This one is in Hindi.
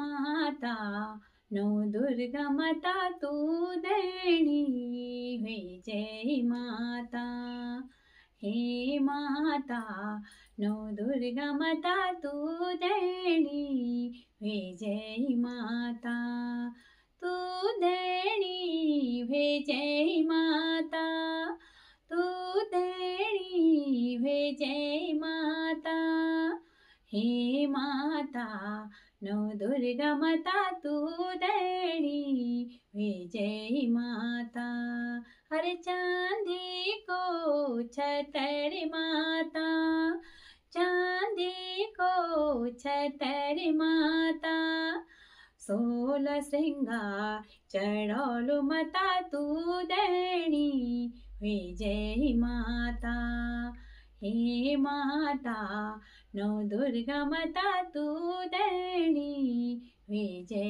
माता नौ दुर्गा माता तू देणी वे जय माता। हे माता नौ दुर्गा माता तू देणी वे जय माता। तू देणी वे जय माता, तू देणी वे जय माता। हे माता नौ दुर्गा माता तू देणी वे जय माता। हर चांदी को छतर माता, चांदी को छतर माता। 16 श्रृंगार चढ़ौलु माता तू देणी वे जय माता। हे माता नौ दुर्गा माता तू देणी वे जय